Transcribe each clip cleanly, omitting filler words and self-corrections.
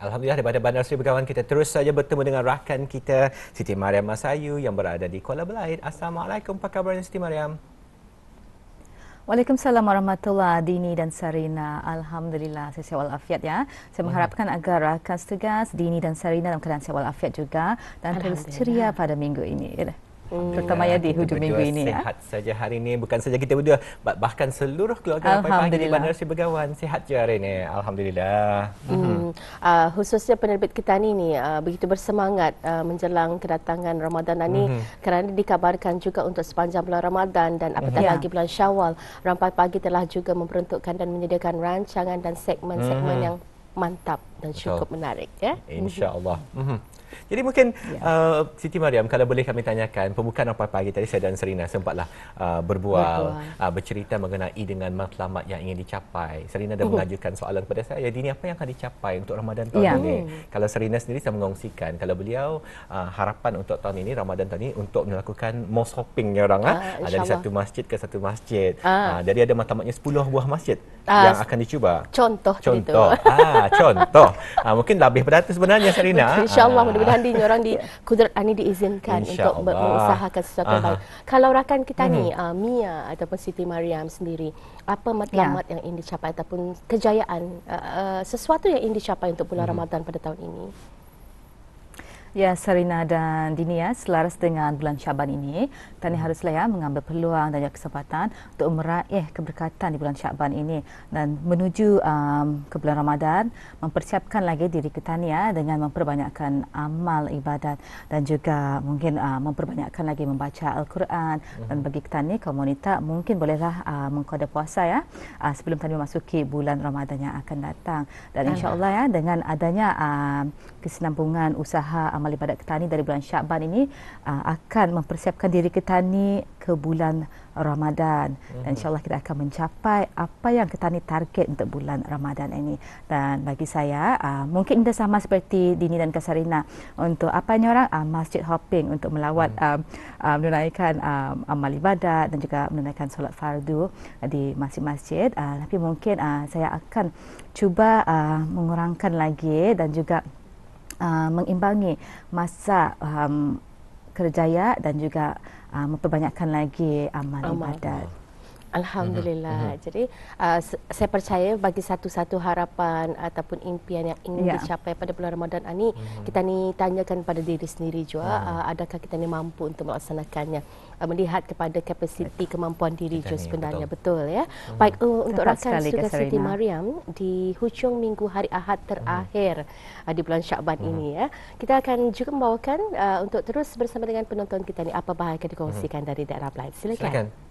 Alhamdulillah daripada Bandar Seri Begawan kita terus saja bertemu dengan rakan kita Siti Mariam Masayu yang berada di Kuala Belait. Assalamualaikum, apa kabarnya Siti Mariam? Waalaikumsalam warahmatullahi Dini dan Sarina. Alhamdulillah saya sihat walafiat ya. Saya mengharapkan agar rakan setugas Dini dan Sarina dalam keadaan sihat walafiat juga dan terus ceria pada minggu ini. Terutama ya di hujung minggu ini ya. Sihat saja hari ini, bukan saja kita berdua, bahkan seluruh keluarga pagi di Bandar Seri Begawan sihat je hari ini. Alhamdulillah. Khususnya penerbit kita ni begitu bersemangat menjelang kedatangan Ramadan ini kerana dikabarkan juga untuk sepanjang bulan Ramadan dan apatah lagi bulan Syawal, Rampai Pagi telah juga memperuntukkan dan menyediakan rancangan dan segmen-segmen yang mantap dan cukup menarik ya. InsyaAllah. Jadi mungkin Siti Mariam, kalau boleh kami tanyakan, pembukaan Rampai Pagi tadi saya dan Serina sempatlah berbual, bercerita mengenai dengan matlamat yang ingin dicapai. Serina dah mengajukan soalan kepada saya, Dini, apa yang akan dicapai untuk Ramadan tahun ini? Kalau Serina sendiri saya mengongsikan, kalau beliau harapan untuk tahun ini, Ramadan tahun ini untuk melakukan mosque hoppingnya orang dari satu masjid ke satu masjid. Jadi ada matlamatnya 10 buah masjid yang akan dicuba. Contoh. Contoh. Mungkin lebih pada itu sebenarnya Serina. InsyaAllah mudah-mudahan orang di Kudrat ini diizinkan untuk mengusahakan sesuatu yang baik. Kalau rakan kita ni Mia ataupun Siti Mariam sendiri, apa matlamat yang ingin dicapai ataupun kejayaan sesuatu yang ingin dicapai untuk bulan Ramadan pada tahun ini? Ya, Sarina dan Dini ya, selaras dengan bulan Syaban ini, kita haruslah ya mengambil peluang dan juga kesempatan untuk meraih keberkatan di bulan Syaban ini dan menuju ke bulan Ramadan, mempersiapkan lagi diri kita ni ya dengan memperbanyakkan amal ibadat dan juga mungkin memperbanyakkan lagi membaca Al-Quran dan bagi kita ni kaum wanita mungkin bolehlah mengqada puasa ya sebelum tadi memasuki bulan Ramadan yang akan datang dan insya-Allah ya dengan adanya kesinambungan usaha amal ibadat kita ni dari bulan Syaban ini akan mempersiapkan diri kita ni ke bulan Ramadan dan insyaAllah kita akan mencapai apa yang kita ni target untuk bulan Ramadan ini. Dan bagi saya mungkin dah sama seperti Dini dan Kasarina untuk apa ni orang masjid hopping untuk melawat menunaikan amal ibadat dan juga menunaikan solat fardu di masjid-masjid, tapi mungkin saya akan cuba mengurangkan lagi dan juga mengimbangi masa kerjaya dan juga memperbanyakkan lagi amal ibadat. Alhamdulillah. Jadi saya percaya bagi satu-satu harapan ataupun impian yang ingin dicapai pada bulan Ramadan ini, kita ni tanyakan pada diri sendiri juga, adakah kita ni mampu untuk melaksanakannya, melihat kepada kapasiti kemampuan diri juga sebenarnya, betul ya. Baik, untuk rakan juga Siti Mariam, di hujung minggu hari Ahad terakhir di bulan Syaban ini ya, kita akan juga membawakan untuk terus bersama dengan penonton kita ni apa bahagian dikongsikan dari daerah Belait. Silakan.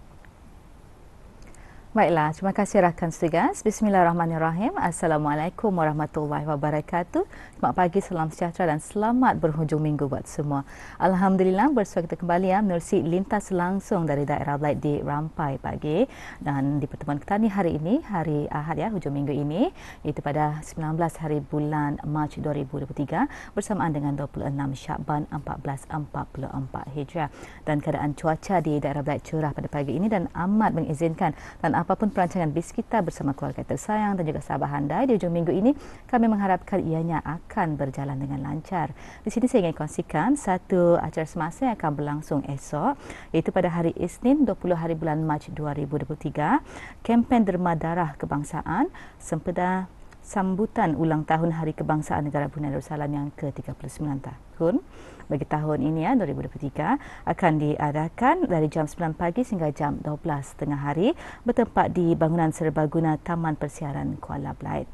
Baiklah, terima kasih rakan setugas. Bismillahirrahmanirrahim. Assalamualaikum warahmatullahi wabarakatuh. Selamat pagi, salam sejahtera dan selamat berhujung minggu buat semua. Alhamdulillah bersua kita kembali ya menerusi lintas langsung dari daerah Belait di Rampai Pagi. Dan di pertemuan kita ni hari ini, hari Ahad ya, hujung minggu ini, iaitu pada 19 hari bulan Mac 2023 bersamaan dengan 26 Syaban 1444 Hijrah. Dan keadaan cuaca di daerah Belait cerah pada pagi ini dan amat mengizinkan dan apapun perancangan bis kita bersama keluarga tersayang dan juga sahabat handai di hujung minggu ini, kami mengharapkan ianya akan berjalan dengan lancar. Di sini saya ingin kongsikan satu acara semasa yang akan berlangsung esok, iaitu pada hari Isnin 20 hari bulan Mac 2023, kempen Derma Darah Kebangsaan sempena sambutan ulang tahun Hari Kebangsaan Negara Brunei Darussalam yang ke-39 tahun. Bagi tahun ini ya 2023 akan diadakan dari jam 9 pagi hingga jam 12 tengah hari bertempat di bangunan serbaguna Taman Persiaran Kuala Belait.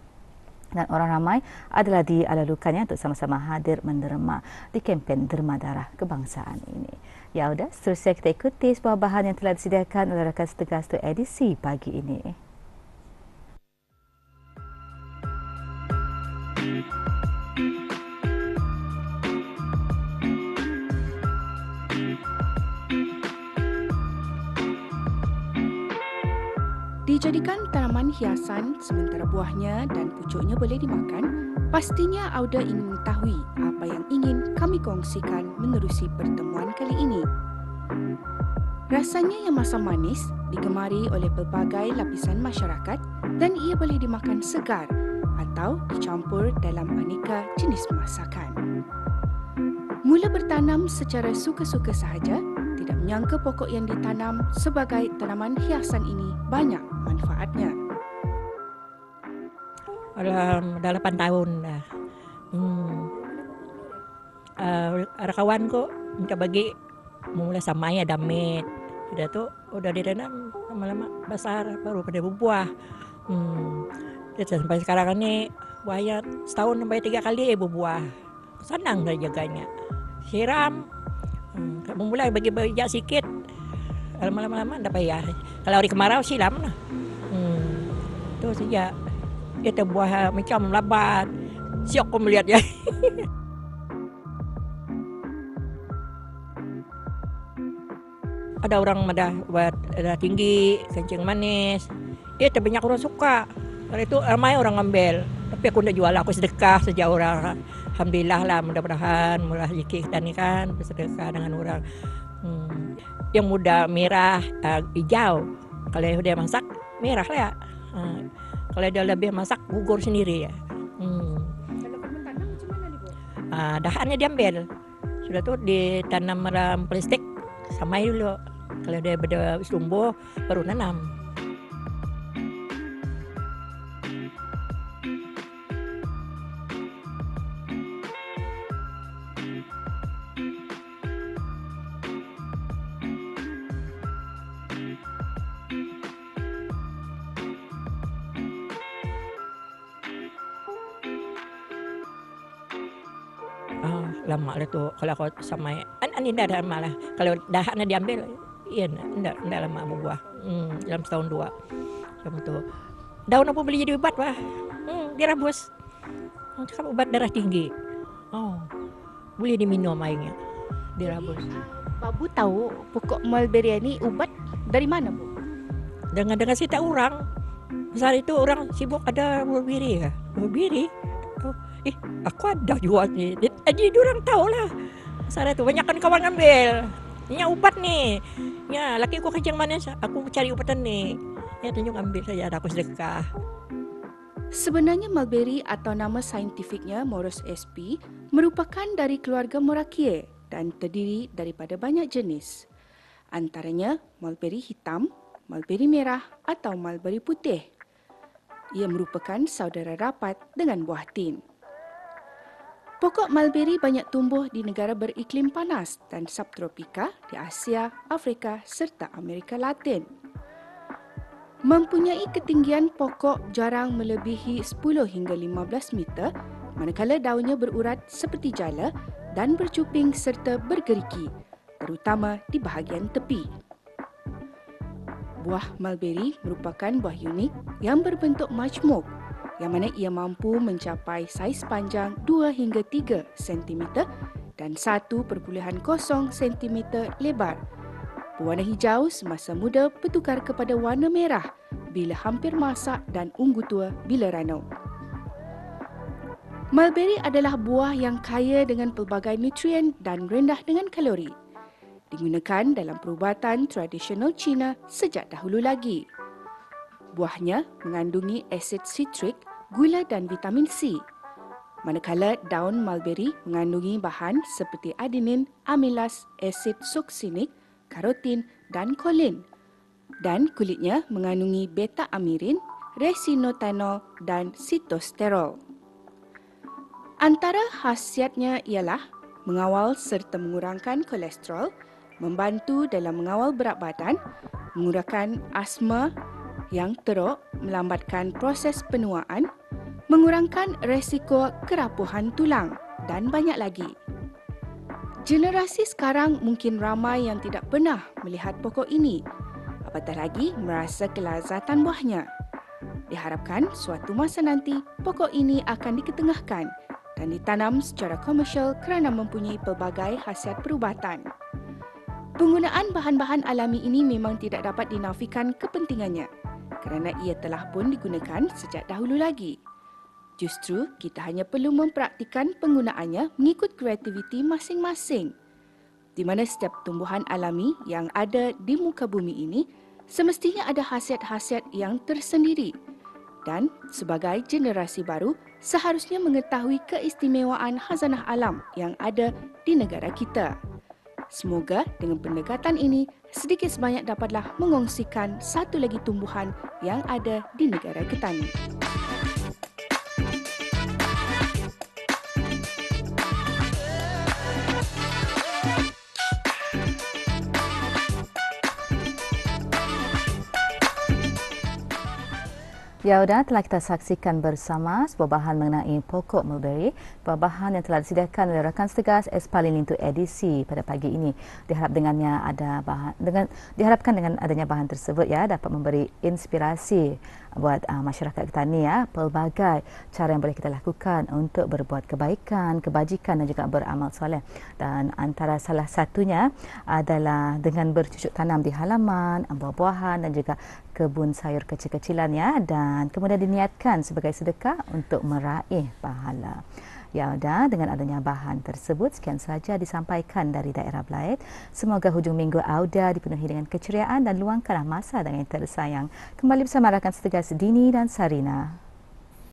Dan orang ramai adalah dialalukannya untuk sama-sama hadir menderma di kempen Derma Darah Kebangsaan ini. Ya sudah, seterusnya kita ikuti sebuah bahan yang telah disediakan oleh rakan setugas untuk edisi pagi ini. Dijadikan tanaman hiasan sementara buahnya dan pucuknya boleh dimakan, pastinya Auda ingin mengetahui apa yang ingin kami kongsikan menerusi pertemuan kali ini. Rasanya yang masam manis digemari oleh pelbagai lapisan masyarakat dan ia boleh dimakan segar atau dicampur dalam aneka beraneka jenis masakan. Mula bertanam secara suka-suka sahaja, tidak menyangka pokok yang ditanam sebagai tanaman hiasan ini banyak manfaatnya. Dalam 8 tahun dah. Ada kawan ko minta bagi mula sama ya damit. Sudah tu udah ditanam lama-lama besar baru pada berbuah. Sampai sekarang ni buahnya setahun sampai 3 kali berbuah. Senang dah jaganya. Siram, memulai bagi bijak sikit. Lama-lama dah payah. Kalau hari kemarau siram lah. Tu saja. Dia terbuah macam lambat. Syok aku melihatnya. Ada orang buat tinggi, kencing manis. Dia banyak orang suka. Karena itu ramai orang ambil. Tapi aku tidak jual, aku sedekah saja orang. Alhamdulillah lah, mudah-mudahan murah rezeki kita ni kan bersedekah dengan orang. Yang muda merah, hijau. Kalau dia masak merah lah ya. Kalau dia lebih masak gugur sendiri ya. Kalau kamu tanam macam mana ni, Bu? Dahannya diambil. Sudah tu ditanam dalam plastik, samai dulu. Kalau dia ber tumbuh baru nanam. Lama lah tu kalau aku samai ini dah lama lah. Kalau dahannya diambil, iya enggak lama berbuah. Dalam setahun 2. Macam tu. Daun apa boleh jadi ubat wah. Direbus. Cakap ubat darah tinggi. Boleh diminum airnya. Direbus. Babu tahu pokok mulberry ni ubat dari mana, Bu? Dengar cerita orang. Pasal itu orang sibuk ada mulberry ke? Mulberry? Aku ada jual ni. Jadi diorang tahulah. Pasal itu banyak kan kawan ambil. Ini ubat ni. Ya, laki aku kencing manis. Aku cari ubatan ni. Ya, tunjuk ambil saja. Aku sedekah. Sebenarnya mulberry atau nama saintifiknya Morus sp merupakan dari keluarga Moraceae dan terdiri daripada banyak jenis. Antaranya mulberry hitam, mulberry merah atau mulberry putih. Ia merupakan saudara rapat dengan buah tin. Pokok mulberry banyak tumbuh di negara beriklim panas dan subtropika di Asia, Afrika serta Amerika Latin. Mempunyai ketinggian pokok jarang melebihi 10 hingga 15 meter, manakala daunnya berurat seperti jala dan bercuping serta bergerigi, terutama di bahagian tepi. Buah mulberry merupakan buah unik yang berbentuk majmuk, yang mana ia mampu mencapai saiz panjang 2 hingga 3 cm dan 1.0 cm lebar. Berwarna hijau semasa muda bertukar kepada warna merah bila hampir masak dan ungu tua bila ranum. Mulberry adalah buah yang kaya dengan pelbagai nutrien dan rendah dengan kalori. Digunakan dalam perubatan tradisional Cina sejak dahulu lagi. Buahnya mengandungi asid sitrik, gula dan vitamin C. Manakala daun mulberry mengandungi bahan seperti adenin, amilas, asid suksinik, karotin dan kolin. Dan kulitnya mengandungi beta-amirin, resinotanol dan sitosterol. Antara khasiatnya ialah mengawal serta mengurangkan kolesterol, membantu dalam mengawal berat badan, mengurangkan asma yang teruk, melambatkan proses penuaan, mengurangkan resiko kerapuhan tulang dan banyak lagi. Generasi sekarang mungkin ramai yang tidak pernah melihat pokok ini, apatah lagi merasa kelazatan buahnya. Diharapkan suatu masa nanti pokok ini akan diketengahkan dan ditanam secara komersial kerana mempunyai pelbagai khasiat perubatan. Penggunaan bahan-bahan alami ini memang tidak dapat dinafikan kepentingannya kerana ia telah pun digunakan sejak dahulu lagi. Justru, kita hanya perlu mempraktikan penggunaannya mengikut kreativiti masing-masing, di mana setiap tumbuhan alami yang ada di muka bumi ini semestinya ada khasiat-khasiat yang tersendiri Dan sebagai generasi baru, seharusnya mengetahui keistimewaan khazanah alam yang ada di negara kita. Semoga dengan pendekatan ini sedikit sebanyak dapatlah mengongsikan satu lagi tumbuhan yang ada di negara kita ni. Ya, sudah telah kita saksikan bersama sebuah bahan mengenai pokok mulberry, sebuah bahan yang telah disediakan oleh rakan setegas Espalin untuk edisi pada pagi ini. Diharapkan dengan adanya bahan tersebut ya dapat memberi inspirasi buat masyarakat kita ni ya, pelbagai cara yang boleh kita lakukan untuk berbuat kebaikan, kebajikan dan juga beramal soleh. Dan antara salah satunya adalah dengan bercucuk tanam di halaman, buah-buahan dan juga kebun sayur kecil-kecilan ya, dan kemudian diniatkan sebagai sedekah untuk meraih pahala. Ya, sudah dengan adanya bahan tersebut, sekian saja disampaikan dari daerah Belait. Semoga hujung minggu Auda dipenuhi dengan keceriaan dan luangkanlah masa dengan yang tersayang. Kembali bersama rakan setegas Dini dan Sarina.